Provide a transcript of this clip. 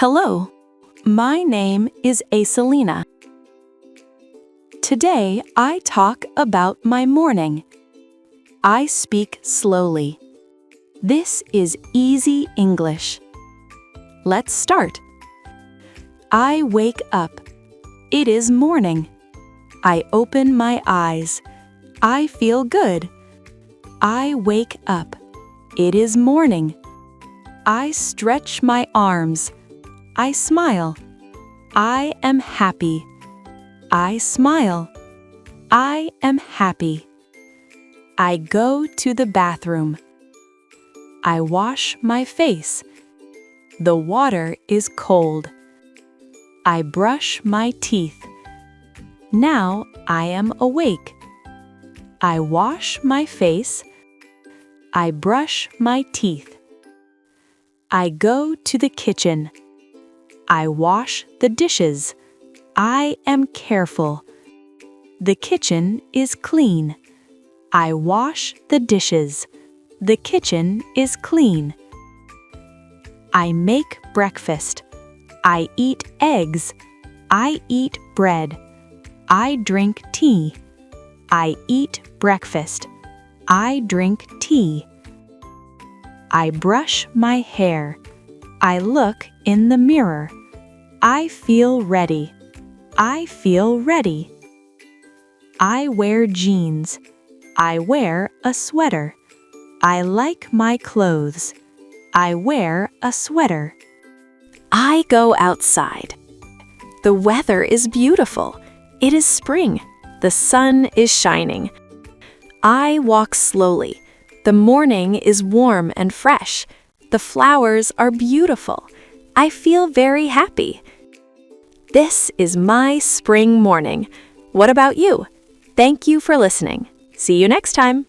Hello, my name is Aisselina. Today I talk about my morning. I speak slowly. This is easy English. Let's start. I wake up. It is morning. I open my eyes. I feel good. I wake up. It is morning. I stretch my arms. I smile. I am happy. I smile. I am happy. I go to the bathroom. I wash my face. The water is cold. I brush my teeth. Now I am awake. I wash my face. I brush my teeth. I go to the kitchen. I wash the dishes. I am careful. The kitchen is clean. I wash the dishes. The kitchen is clean. I make breakfast. I eat eggs. I eat bread. I drink tea. I eat breakfast. I drink tea. I brush my hair. I look in the mirror. I feel ready. I feel ready. I wear jeans. I wear a sweater. I like my clothes. I wear a sweater. I go outside. The weather is beautiful. It is spring. The sun is shining. I walk slowly. The morning is warm and fresh. The flowers are beautiful. I feel very happy. This is my spring morning. What about you? Thank you for listening. See you next time.